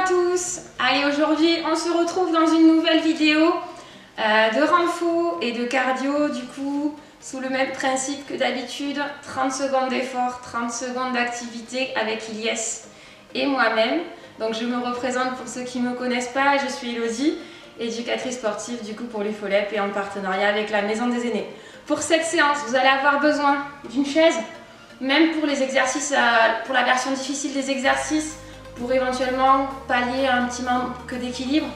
à tous. Allez, aujourd'hui on se retrouve dans une nouvelle vidéo de renfo et de cardio, du coup sous le même principe que d'habitude, 30 secondes d'effort, 30 secondes d'activité avec Ilyes et moi-même. Donc je me représente pour ceux qui ne me connaissent pas, je suis Elodie, éducatrice sportive du coup pour l'UFOLEP et en partenariat avec la Maison des Aînés. Pour cette séance, vous allez avoir besoin d'une chaise, même pour les exercices, pour la version difficile des exercices, pour éventuellement pallier un petit manque d'équilibre.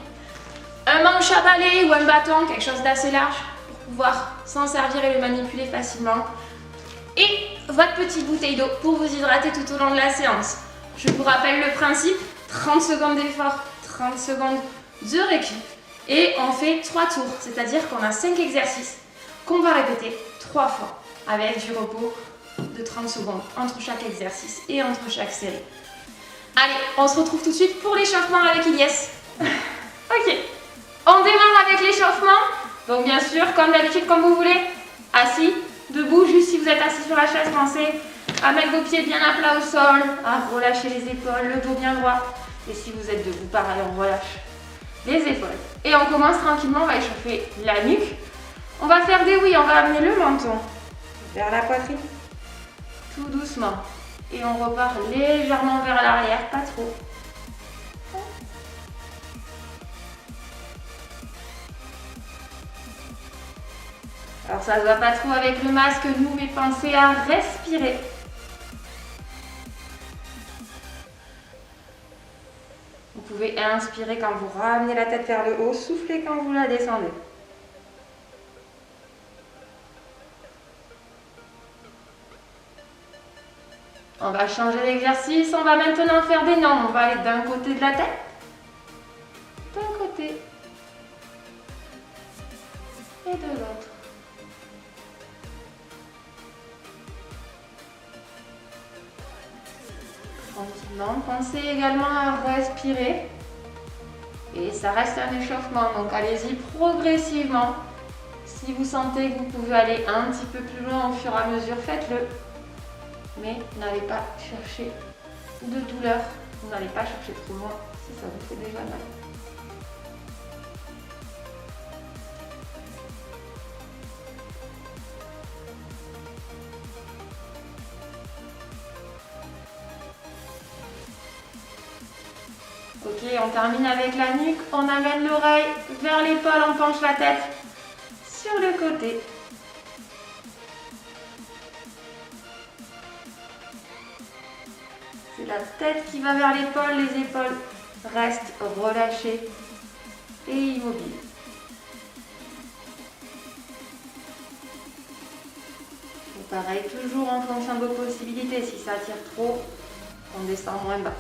Un manche à balai ou un bâton, quelque chose d'assez large pour pouvoir s'en servir et le manipuler facilement. Et votre petite bouteille d'eau pour vous hydrater tout au long de la séance. Je vous rappelle le principe, 30 secondes d'effort, 30 secondes de récup. Et on fait 3 tours, c'est-à-dire qu'on a 5 exercices qu'on va répéter 3 fois avec du repos de 30 secondes entre chaque exercice et entre chaque série. Allez, on se retrouve tout de suite pour l'échauffement avec Ilyes. Ok, on démarre avec l'échauffement. Donc bien sûr, comme d'habitude, comme vous voulez, assis, debout, juste si vous êtes assis sur la chaise, pensez à mettre vos pieds bien à plat au sol, à relâcher les épaules, le dos bien droit. Et si vous êtes debout, pareil, on relâche les épaules. Et on commence tranquillement, on va échauffer la nuque. On va faire des oui, on va amener le menton vers la poitrine, tout doucement. Et on repart légèrement vers l'arrière, pas trop. Alors ça ne se voit pas trop avec le masque, nous, mais pensez à respirer. Vous pouvez inspirer quand vous ramenez la tête vers le haut, souffler quand vous la descendez. On va changer d'exercice, on va maintenant faire des nombres. On va aller d'un côté de la tête, d'un côté et de l'autre. Tranquillement, pensez également à respirer. Et ça reste un échauffement, donc allez-y progressivement. Si vous sentez que vous pouvez aller un petit peu plus loin au fur et à mesure, faites-le. Mais n'allez pas chercher de douleur, vous n'allez pas chercher trop loin si ça vous fait déjà mal. Ok, on termine avec la nuque, on amène l'oreille vers l'épaule, on penche la tête sur le côté. C'est la tête qui va vers l'épaule, les épaules restent relâchées et immobiles. Et pareil, toujours en fonction de vos possibilités. Si ça tire trop, on descend moins bas.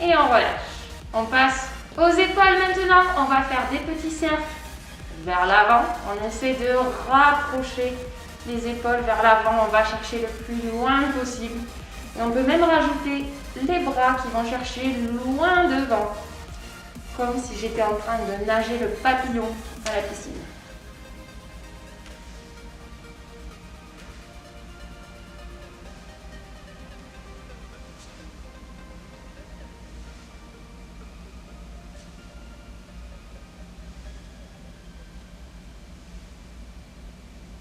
Et on relâche. On passe aux épaules maintenant. On va faire des petits cercles vers l'avant. On essaie de rapprocher les épaules vers l'avant. On va chercher le plus loin possible. Et on peut même rajouter les bras qui vont chercher loin devant. Comme si j'étais en train de nager le papillon à la piscine.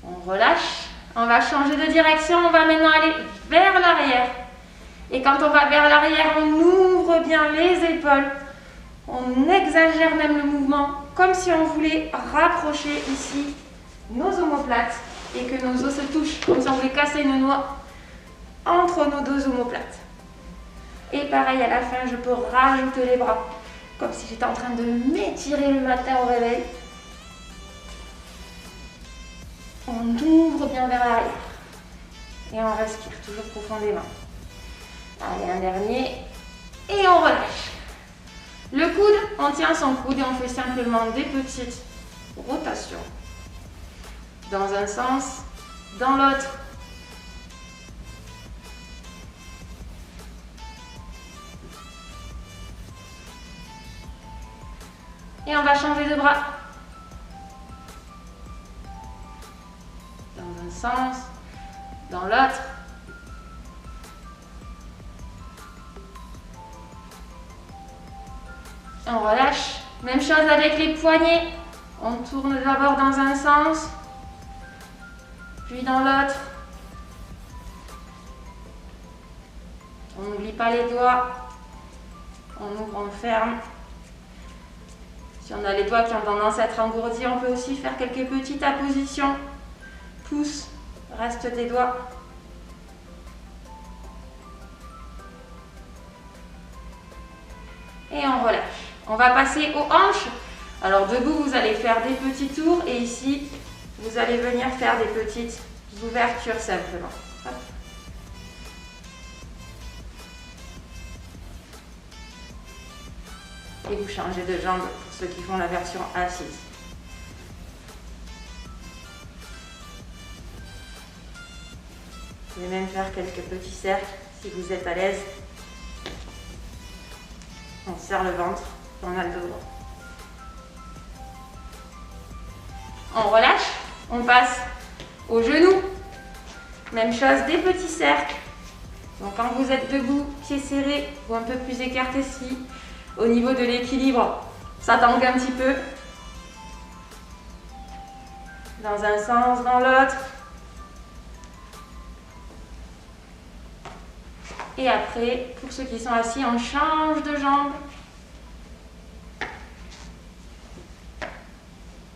On relâche, on va changer de direction, on va maintenant aller vers l'arrière. Et quand on va vers l'arrière, on ouvre bien les épaules, on exagère même le mouvement, comme si on voulait rapprocher ici nos omoplates et que nos os se touchent, comme si on voulait casser une noix entre nos deux omoplates. Et pareil, à la fin, je peux rajouter les bras, comme si j'étais en train de m'étirer le matin au réveil. On ouvre bien vers l'arrière et on respire toujours profondément. Allez, un dernier et on relâche. Le coude, on tient son coude et on fait simplement des petites rotations dans un sens, dans l'autre. Et on va changer de bras. sens, dans l'autre. On relâche. Même chose avec les poignets. On tourne d'abord dans un sens, puis dans l'autre. On n'oublie pas les doigts. On ouvre, on ferme. Si on a les doigts qui ont tendance à être engourdis, on peut aussi faire quelques petites appositions. Pouce, reste tes doigts. Et on relâche. On va passer aux hanches. Alors debout, vous allez faire des petits tours et ici, vous allez venir faire des petites ouvertures simplement. Hop. Et vous changez de jambe pour ceux qui font la version assise. Vous pouvez même faire quelques petits cercles si vous êtes à l'aise. On serre le ventre, on a le dos droit. On relâche, on passe aux genoux. Même chose, des petits cercles. Donc quand vous êtes debout, pieds serrés ou un peu plus écartés si au niveau de l'équilibre, ça tangue un petit peu. Dans un sens, dans l'autre. Et après, pour ceux qui sont assis, on change de jambe.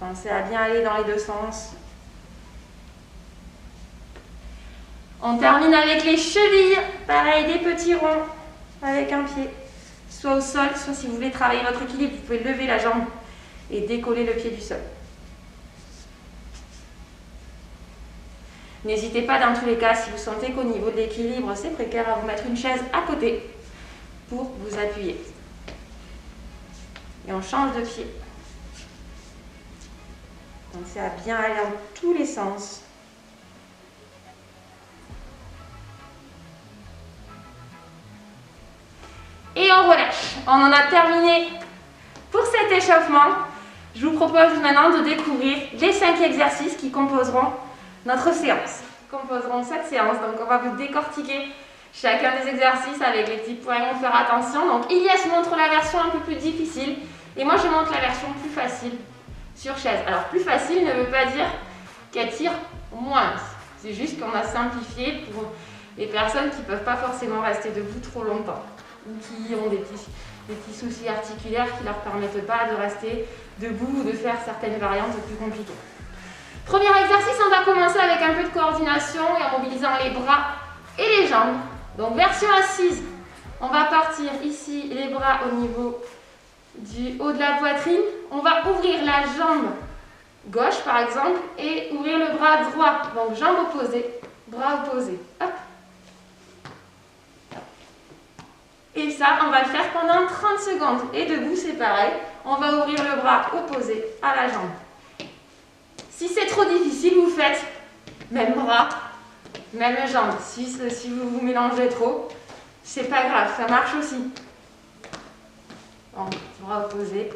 Pensez à bien aller dans les deux sens. On termine avec les chevilles. Pareil, des petits ronds avec un pied. Soit au sol, soit si vous voulez travailler votre équilibre, vous pouvez lever la jambe et décoller le pied du sol. N'hésitez pas dans tous les cas, si vous sentez qu'au niveau de l'équilibre, c'est précaire, à vous mettre une chaise à côté pour vous appuyer. Et on change de pied. Pensez à bien aller dans tous les sens. Et on relâche. On en a terminé pour cet échauffement. Je vous propose maintenant de découvrir les 5 exercices qui composeront notre séance. Composeront cette séance. Donc on va vous décortiquer chacun des exercices avec les petits points où faire attention. Donc Ilias montre la version un peu plus difficile et moi je montre la version plus facile sur chaise. Alors plus facile ne veut pas dire qu'elle tire moins. C'est juste qu'on a simplifié pour les personnes qui ne peuvent pas forcément rester debout trop longtemps ou qui ont des petits soucis articulaires qui ne leur permettent pas de rester debout ou de faire certaines variantes plus compliquées. Premier exercice, on va commencer avec un peu de coordination et en mobilisant les bras et les jambes. Donc version assise, on va partir ici, les bras au niveau du haut de la poitrine. On va ouvrir la jambe gauche par exemple et ouvrir le bras droit. Donc jambe opposée, bras opposés. Hop. Et ça, on va le faire pendant 30 secondes. Et debout, c'est pareil. On va ouvrir le bras opposé à la jambe. Si c'est trop difficile, vous faites même bras, même jambe. Si vous vous mélangez trop, c'est pas grave, ça marche aussi. Donc, bras opposé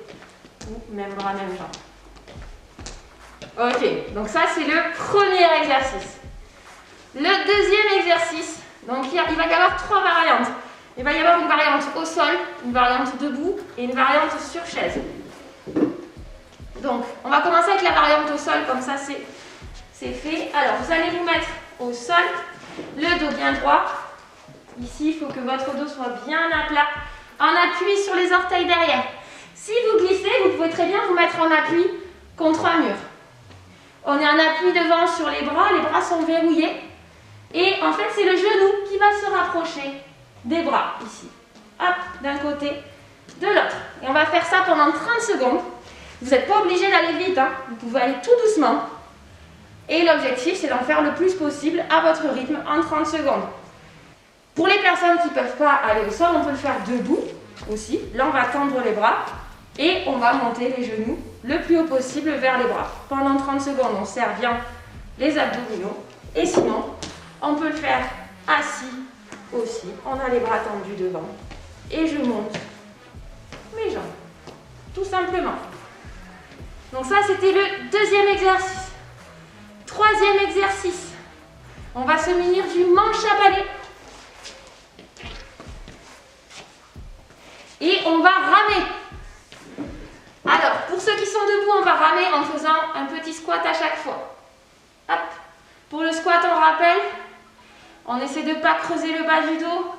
ou même bras, même jambe. Ok, donc ça c'est le premier exercice. Le deuxième exercice, donc il va y avoir 3 variantes. Il va y avoir une variante au sol, une variante debout et une variante sur chaise. Donc, on va commencer avec la variante au sol, comme ça c'est fait. Alors, vous allez vous mettre au sol, le dos bien droit. Ici, il faut que votre dos soit bien à plat, en appui sur les orteils derrière. Si vous glissez, vous pouvez très bien vous mettre en appui contre un mur. On est en appui devant sur les bras sont verrouillés. Et en fait, c'est le genou qui va se rapprocher des bras, ici. Hop, d'un côté, de l'autre. Et on va faire ça pendant 30 secondes. Vous n'êtes pas obligé d'aller vite, hein. Vous pouvez aller tout doucement. Et l'objectif, c'est d'en faire le plus possible à votre rythme en 30 secondes. Pour les personnes qui ne peuvent pas aller au sol, on peut le faire debout aussi. Là, on va tendre les bras et on va monter les genoux le plus haut possible vers les bras. Pendant 30 secondes, on serre bien les abdominaux. Et sinon, on peut le faire assis aussi. On a les bras tendus devant. Et je monte mes jambes. Tout simplement. Donc ça, c'était le deuxième exercice. Troisième exercice. On va se munir du manche à balai. Et on va ramer. Alors, pour ceux qui sont debout, on va ramer en faisant un petit squat à chaque fois. Hop. Pour le squat, on rappelle, on essaie de ne pas creuser le bas du dos.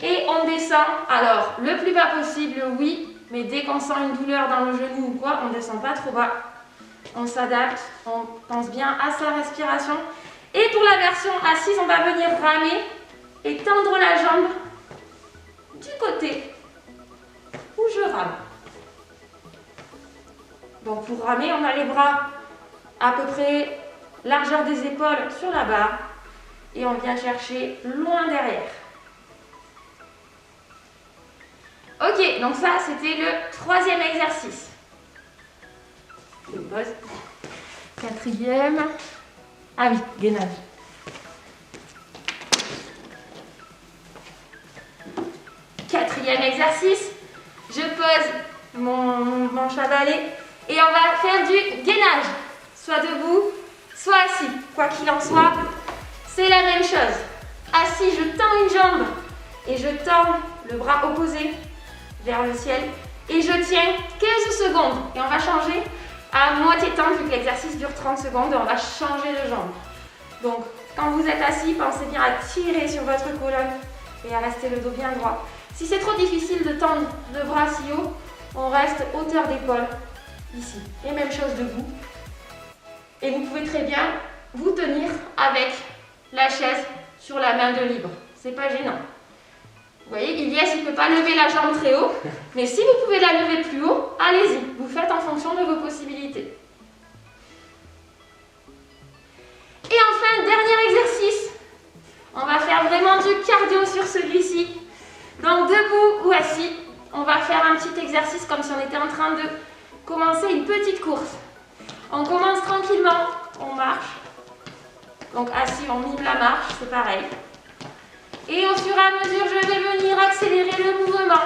Et on descend. Alors, le plus bas possible, oui, mais dès qu'on sent une douleur dans le genou ou quoi, on ne descend pas trop bas. On s'adapte, on pense bien à sa respiration. Et pour la version assise, on va venir ramer et tendre la jambe du côté où je rame. Donc pour ramer, on a les bras à peu près largeur des épaules sur la barre et on vient chercher loin derrière. Ok, donc ça c'était le troisième exercice. Je pose. Quatrième. Ah oui, gainage. Quatrième exercice. Je pose mon manche à balai et on va faire du gainage. Soit debout, soit assis. Quoi qu'il en soit, c'est la même chose. Assis, je tends une jambe et je tends le bras opposé vers le ciel et je tiens 15 secondes. Et on va changer à moitié temps vu que l'exercice dure 30 secondes et on va changer de jambe. Donc, quand vous êtes assis, pensez bien à tirer sur votre colonne et à rester le dos bien droit. Si c'est trop difficile de tendre le bras si haut, on reste hauteur d'épaule ici. Et même chose debout. Et vous pouvez très bien vous tenir avec la chaise sur la main de libre. C'est pas gênant. Vous voyez, Ilyes, il ne peut pas lever la jambe très haut, mais si vous pouvez la lever plus haut, allez-y. Vous faites en fonction de vos possibilités. Et enfin, dernier exercice. On va faire vraiment du cardio sur celui-ci. Donc debout ou assis, on va faire un petit exercice comme si on était en train de commencer une petite course. On commence tranquillement, on marche. Donc assis, on mime la marche, c'est pareil. Et au fur et à mesure, je vais venir accélérer le mouvement.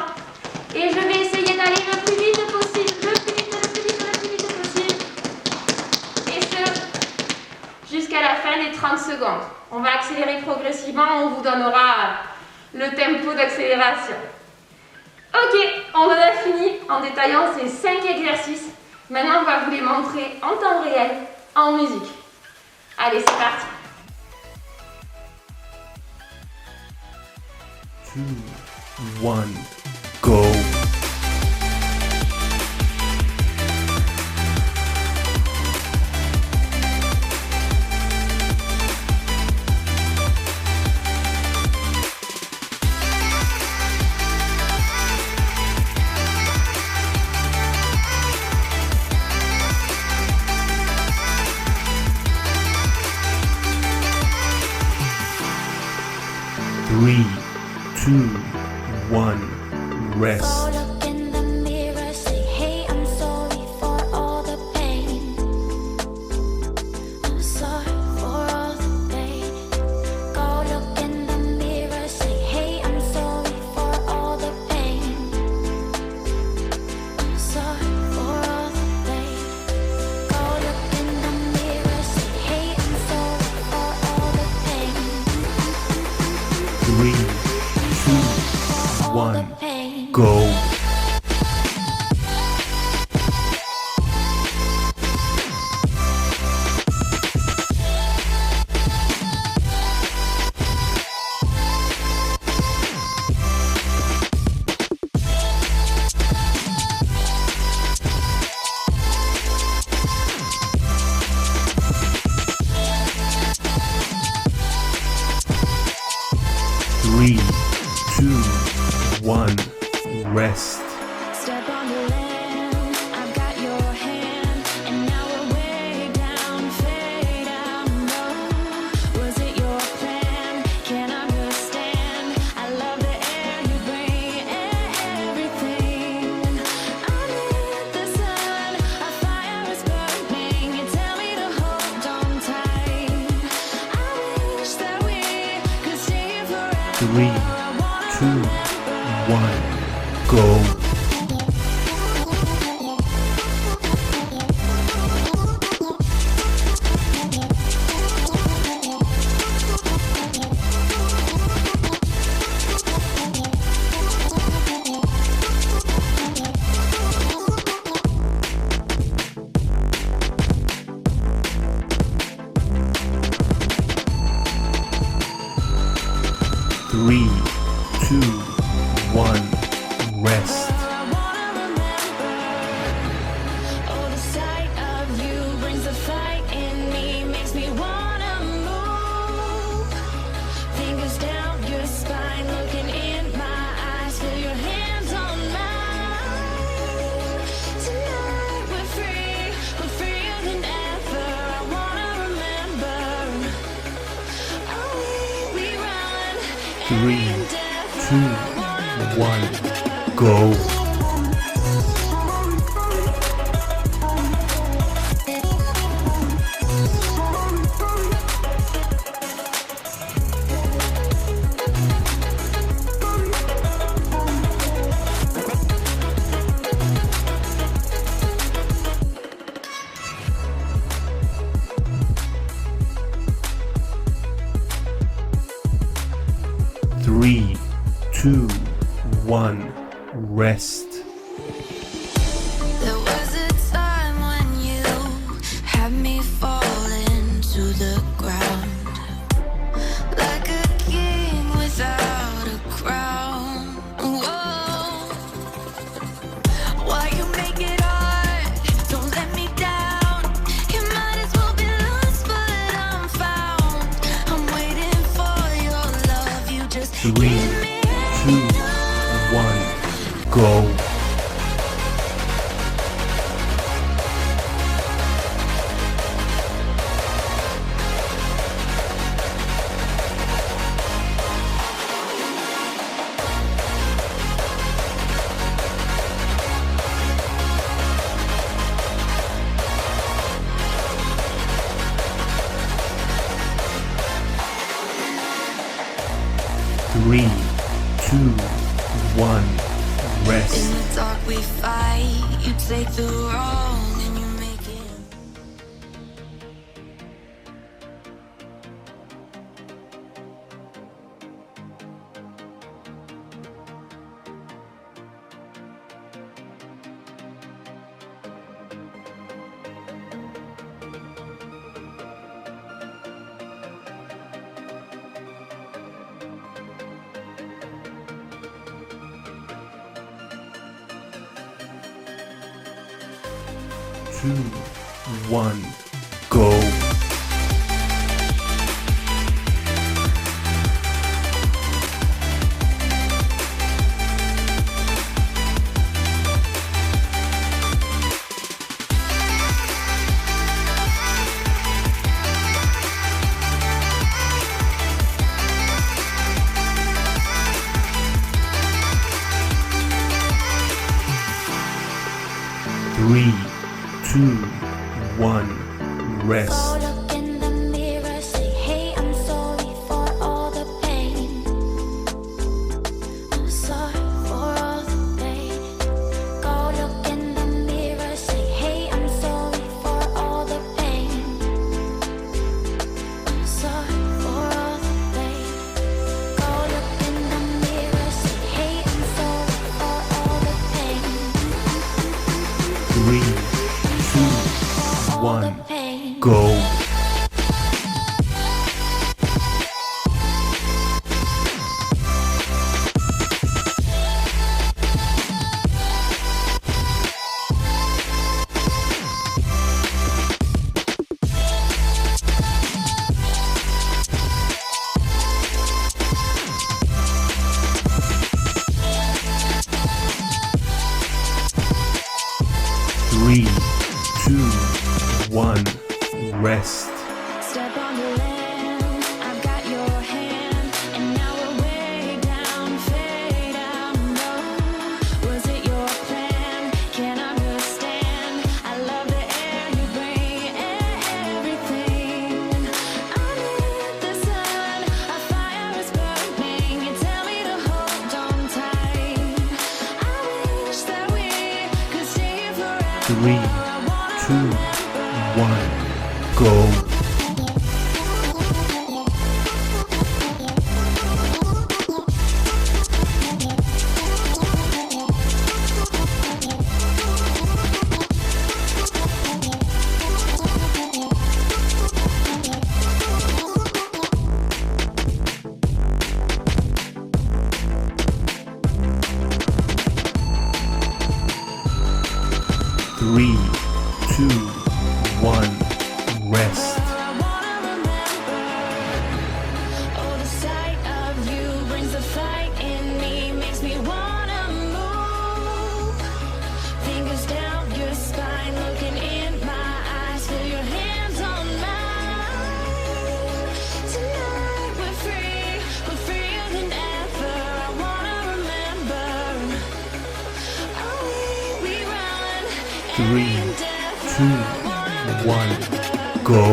Et je vais essayer d'aller le plus vite possible, le plus vite possible. Et ce, jusqu'à la fin des 30 secondes. On va accélérer progressivement, on vous donnera le tempo d'accélération. Ok, on en a fini en détaillant ces 5 exercices. Maintenant, on va vous les montrer en temps réel, en musique. Allez, c'est parti. 2, 1, go! 3, 2, 1, rest. Look in the mirror, say, hey, I'm sorry for all the pain. I'm sorry for all the pain. Go look in the mirror, say, hey, I'm sorry for all the pain. I'm sorry for all the pain. Go look in the mirror, say, hey, I'm sorry for all the pain. 3, 2, 1, go! 3, 2, 1, rest. Step on the land, I've got your hand, and now we're way down, fade out low. Was it your plan? Can't understand. I love the air you bring, everything. Under the sun, a fire is burning. You tell me to hold on tight. I wish that we could stay here forever. 3, 2, 1, go! 3, 2, 1, rest. Oh, the sight of you brings the fight in me, makes me wanna move. Fingers down your spine, looking in my eyes, feel your hands on mine. Tonight we're freer than ever. I wanna remember. Oh, we run 3, 2, 1, go. Three, two, one, rest. There was a time when you had me falling to the ground, like a king without a crown. Whoa. Why you make it hard? Don't let me down. You might as well be lost, but I'm found. I'm waiting for your love. You just 3, give me 2, 1, go. Three, 2, 1, rest. In the dark we fight. You take the wrong and you make it. Two, one, go. 3, 2, 1, rest. Oh, look in the mirror, say, hey, I'm sorry for all the pain. I'm sorry for all the pain. Go look in the mirror, say, hey, I'm sorry for all the pain. I'm sorry for all the pain. Go look in the mirror, say, hey, I'm sorry for all the pain. 3, 2, 1, go. 3, 2, 1, rest. Step on the land, I've got your hand, and now we're way down, fade out. No, was it your plan? Can't understand. I love the air you bring, everything. Under the sun, a fire is burning. You tell me to hold on tight. I wish that we could stay here forever. 3, 2, 1, go. 3, 3, 2, 1, rest. Oh, the sight of you brings the fight in me, makes me wanna move. Fingers down your spine, looking in my eyes, feel your hands on mine. Tonight we're freer than ever. I wanna remember. Oh, we run. 3, 2, 1, go.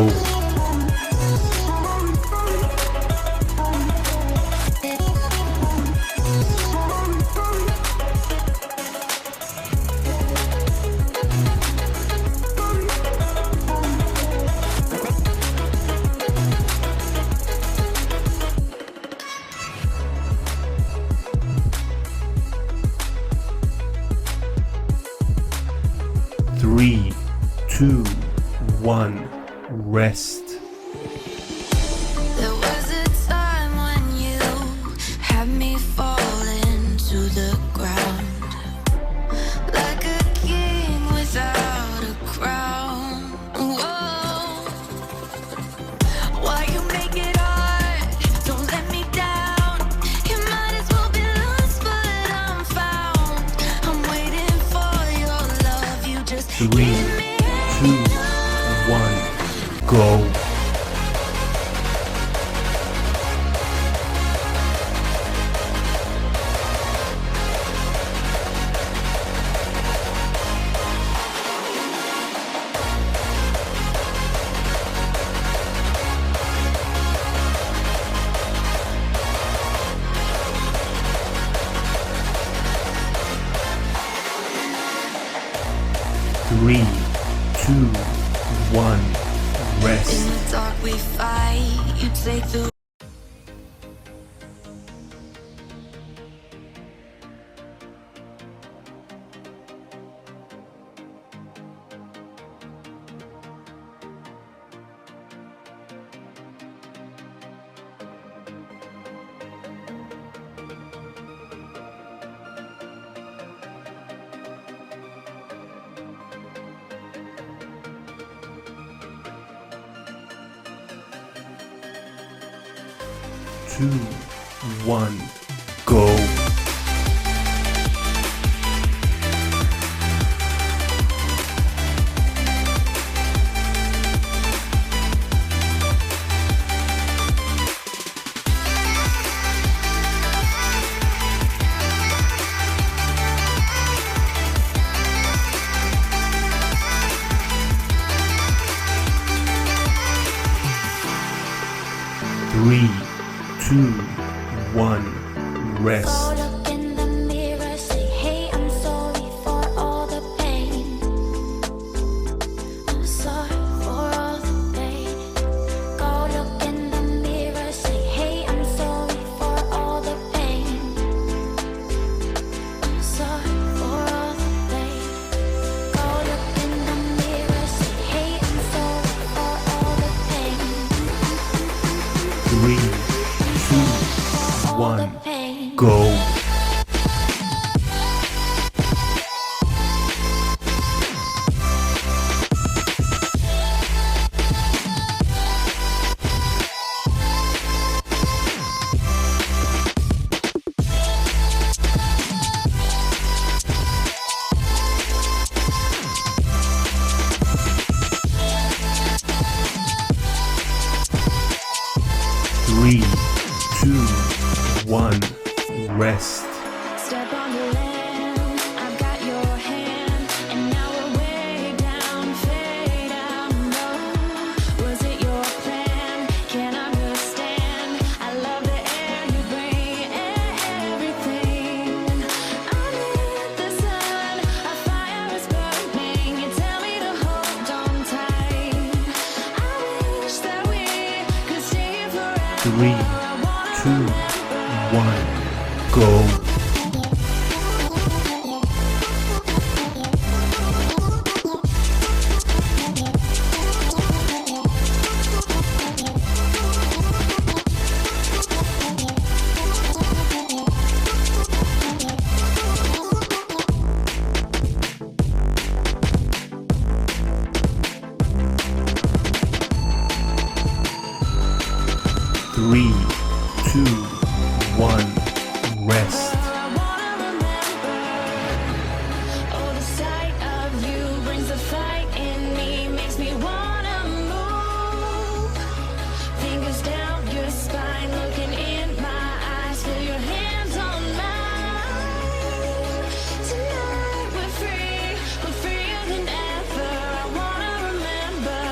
3, 2, 1, rest. There was a time when you had me falling to the ground, like a king without a crown. Whoa. Why you make it hard? Don't let me down. You might as well be lost, but I'm found. I'm waiting for your love. You just 3, give me 2, 1, go. 3, 2, 1, rest. In the dark we fight, you take the Two, 1, go. 3, 2, 1, rest. Oh, look in the mirror, say, hey, I'm sorry for all the pain. I'm sorry for all the pain. Go look in the mirror, say, hey, I'm sorry for all the pain. I'm sorry for all the pain. Go look in the mirror, say, hey, I'm sorry for all the pain. 3, 2, All the 1, pain. go. 3, 2, 1, rest. Step on the land, I've got your hand, and now we're way down, fade out. No, was it your plan? Can't understand. I love the air you bring, everything. Under the sun, our fire is burning. You tell me to hold on tight. I wish that we could stay here forever. 3, 2, 1, go. 3, 1. Rest. Oh, the sight of you brings the fight in me, makes me wanna move. Fingers down your spine, looking in my eyes, feel your hands on mine. Tonight we're freer than ever. I wanna remember.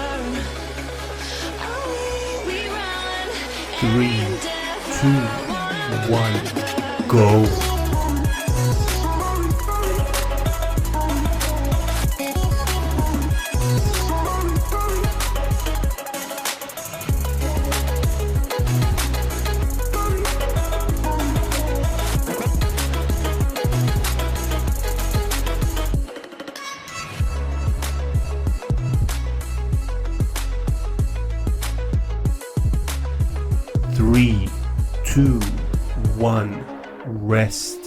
Oh, we run. 3, 2, 1. Go. Three, two, one, rest.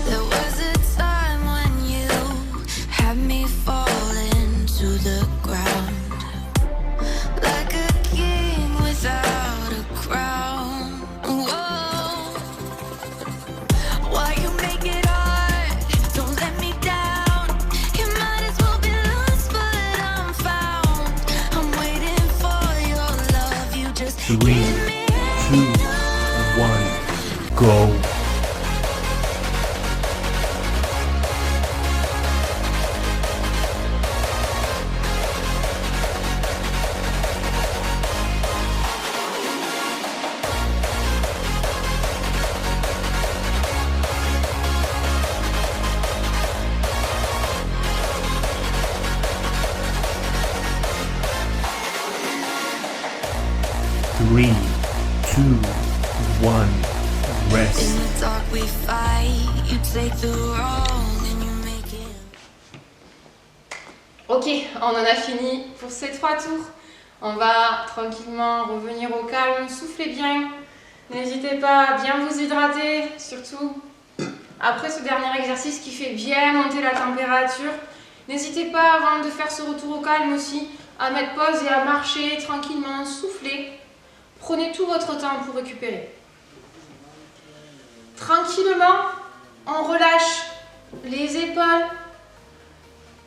There was a time when you had me falling to the ground, like a king without a crown. Whoa. Why you make it hard? Don't let me down. You might as well be lost, but I'm found. I'm waiting for your love. You just 3, give me 2, 1, go. Three, two, one, rest. In the dark we fight. You take the wrong and you make it. Ok, on en a fini pour ces 3 tours. On va tranquillement revenir au calme, soufflez bien. N'hésitez pas à bien vous hydrater, surtout après ce dernier exercice qui fait bien monter la température. N'hésitez pas avant de faire ce retour au calme aussi à mettre pause et à marcher tranquillement, souffler. Prenez tout votre temps pour récupérer. Tranquillement, on relâche les épaules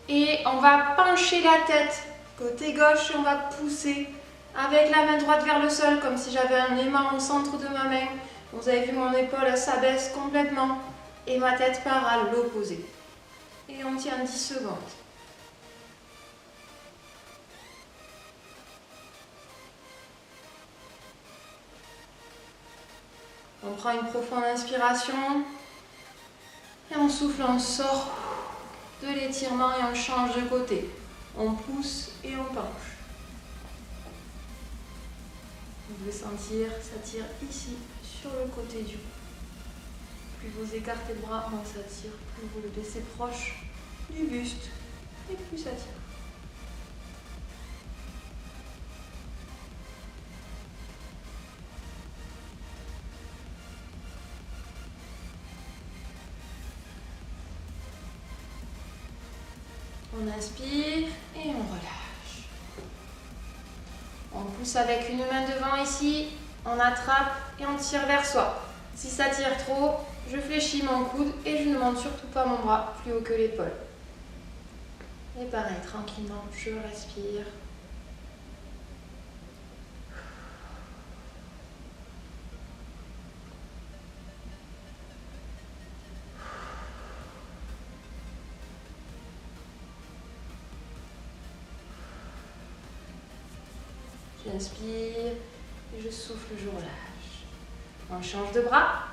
et on va pencher la tête côté gauche et on va pousser avec la main droite vers le sol comme si j'avais un aimant au centre de ma main. Vous avez vu mon épaule s'abaisse complètement et ma tête part à l'opposé. Et on tient 10 secondes. On prend une profonde inspiration et on souffle, on sort de l'étirement et on change de côté. On pousse et on penche. Vous pouvez sentir, ça tire ici, sur le côté du cou. Plus vous écartez le bras, moins ça tire. Plus vous le laissez proche du buste et plus ça tire. On inspire et on relâche. On pousse avec une main devant ici, on attrape et on tire vers soi. Si ça tire trop, je fléchis mon coude et je ne monte surtout pas mon bras plus haut que l'épaule. Et pareil, tranquillement, je respire. J'inspire et je souffle, je relâche. On change de bras.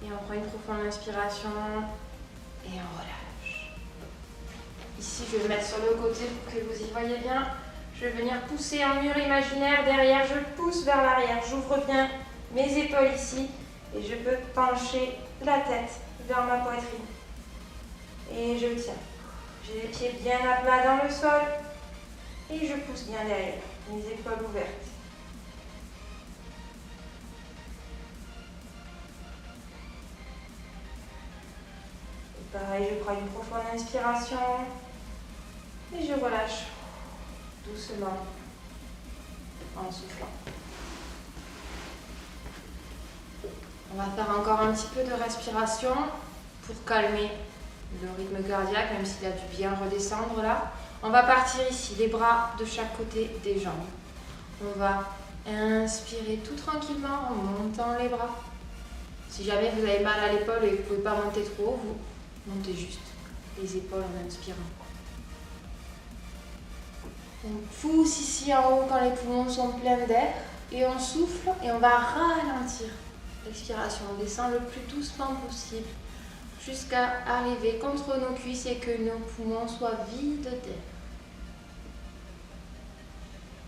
Et on prend une profonde inspiration et on relâche. Ici, je vais le mettre sur le côté pour que vous y voyez bien. Je vais venir pousser un mur imaginaire derrière, je pousse vers l'arrière, j'ouvre bien mes épaules ici et je peux pencher la tête vers ma poitrine. Et je tiens. J'ai les pieds bien à plat dans le sol et je pousse bien derrière, mes épaules ouvertes. Pareil, je prends une profonde inspiration et je relâche doucement en soufflant. On va faire encore un petit peu de respiration pour calmer le rythme cardiaque, même s'il a dû bien redescendre là. On va partir ici, les bras de chaque côté des jambes. On va inspirer tout tranquillement en montant les bras. Si jamais vous avez mal à l'épaule et que vous ne pouvez pas monter trop haut, vous montez juste les épaules en inspirant. On pousse ici en haut quand les poumons sont pleins d'air et on souffle et on va ralentir l'expiration. On descend le plus doucement possible jusqu'à arriver contre nos cuisses et que nos poumons soient vides d'air.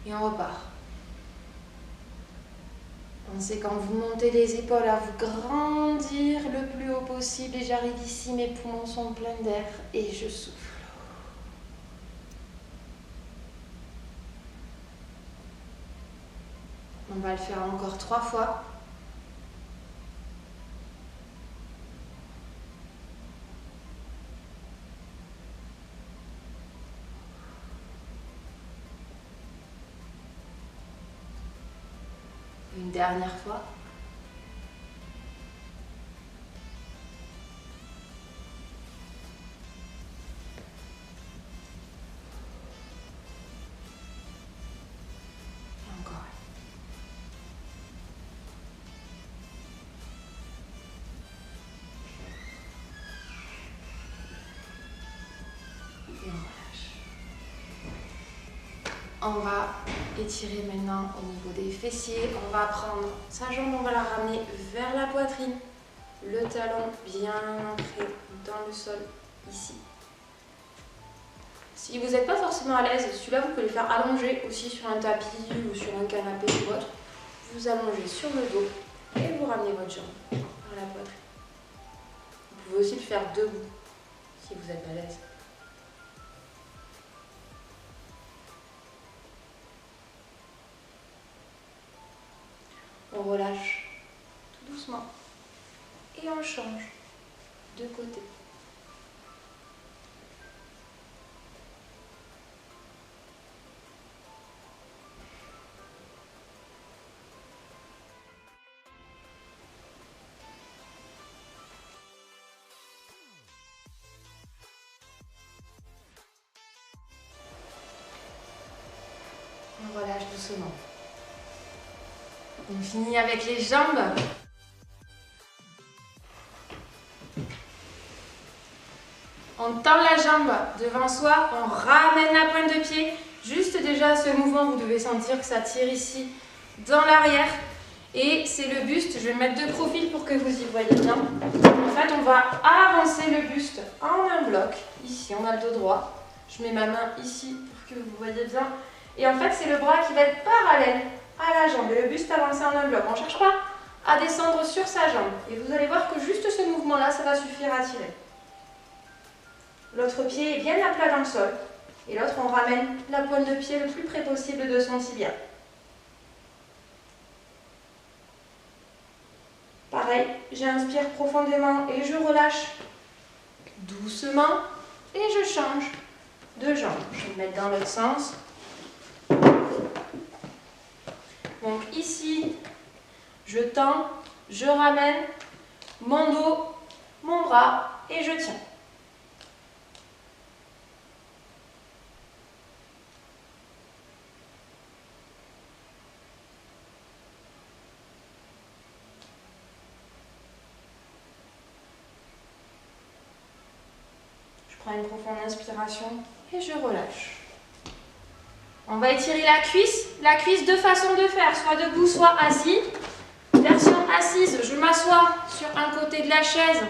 Et on repart. Pensez quand vous montez les épaules à vous grandir le plus haut possible et j'arrive ici, mes poumons sont pleins d'air et je souffle. On va le faire encore 3 fois. Une dernière fois. Encore. Et on relâche. On va étirer maintenant au niveau des fessiers. On va prendre sa jambe, on va la ramener vers la poitrine. Le talon bien ancré dans le sol, ici. Si vous n'êtes pas forcément à l'aise, celui-là vous pouvez le faire allonger aussi sur un tapis ou sur un canapé ou autre. Vous allongez sur le dos et vous ramenez votre jambe vers la poitrine. Vous pouvez aussi le faire debout si vous êtes à l'aise. On relâche tout doucement et on change de côté. On relâche doucement. On finit avec les jambes. On tend la jambe devant soi, on ramène la pointe de pied. Juste déjà ce mouvement, vous devez sentir que ça tire ici dans l'arrière. Et c'est le buste, je vais le mettre de profil pour que vous y voyez bien. En fait, on va avancer le buste en un bloc. Ici, on a le dos droit. Je mets ma main ici pour que vous voyez bien. Et en fait, c'est le bras qui va être parallèle à la jambe et le buste avancé en un bloc. On ne cherche pas à descendre sur sa jambe. Et vous allez voir que juste ce mouvement-là, ça va suffire à tirer. L'autre pied est bien à plat dans le sol. Et l'autre, on ramène la pointe de pied le plus près possible de son tibia. Pareil, j'inspire profondément et je relâche doucement. Et je change de jambe. Je vais me mettre dans l'autre sens. Donc ici, je tends, je ramène mon dos, mon bras et je tiens. Je prends une profonde inspiration et je relâche. On va étirer la cuisse de façon de faire, soit debout, soit assis. Version assise, je m'assois sur un côté de la chaise,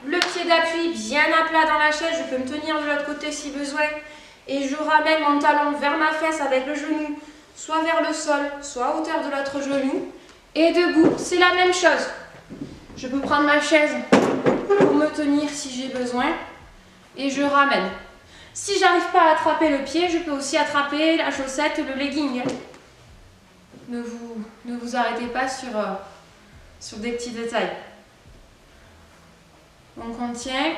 le pied d'appui bien à plat dans la chaise, je peux me tenir de l'autre côté si besoin. Et je ramène mon talon vers ma fesse avec le genou, soit vers le sol, soit à hauteur de l'autre genou. Et debout, c'est la même chose. Je peux prendre ma chaise pour me tenir si j'ai besoin. Et je ramène. Si j'arrive pas à attraper le pied, je peux aussi attraper la chaussette, le legging. Ne vous arrêtez pas sur des petits détails. Donc on tient,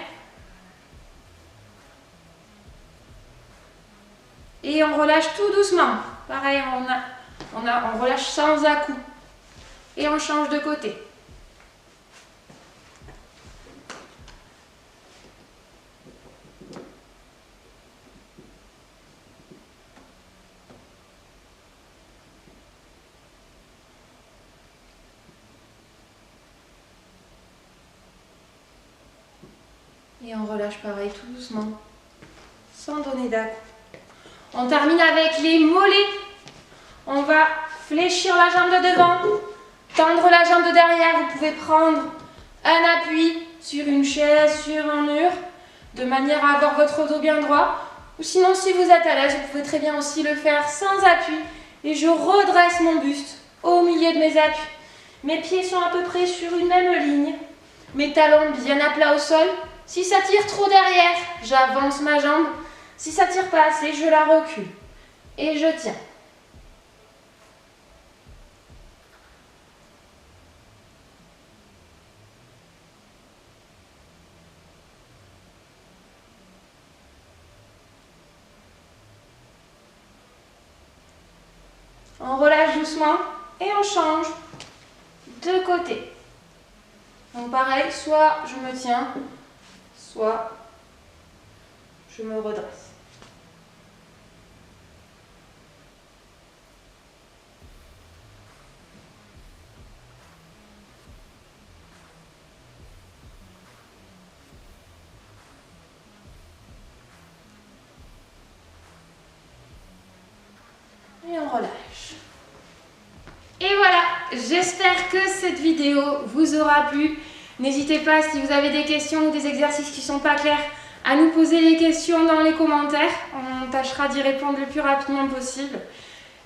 Et on relâche tout doucement. Pareil, on relâche sans à-coups. Et on change de côté. Et on relâche pareil tout doucement, sans donner d'à-coups. On termine avec les mollets. On va fléchir la jambe de devant, tendre la jambe de derrière. Vous pouvez prendre un appui sur une chaise, sur un mur, de manière à avoir votre dos bien droit. Ou sinon, si vous êtes à l'aise, vous pouvez très bien aussi le faire sans appui. Et je redresse mon buste au milieu de mes appuis. Mes pieds sont à peu près sur une même ligne. Mes talons bien à plat au sol. Si ça tire trop derrière, j'avance ma jambe. Si ça tire pas assez, je la recule. Et je tiens. On relâche doucement et on change de côté. Donc pareil, soit je me tiens, soit je me redresse. Et on relâche. Et voilà, j'espère que cette vidéo vous aura plu. N'hésitez pas, si vous avez des questions ou des exercices qui ne sont pas clairs, à nous poser les questions dans les commentaires. On tâchera d'y répondre le plus rapidement possible.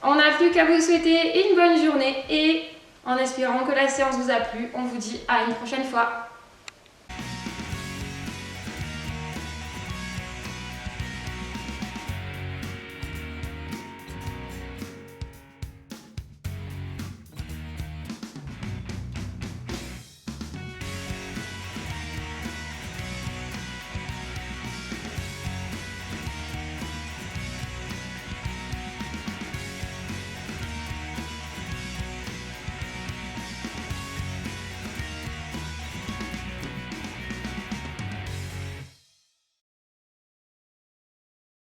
On n'a plus qu'à vous souhaiter une bonne journée et en espérant que la séance vous a plu, on vous dit à une prochaine fois.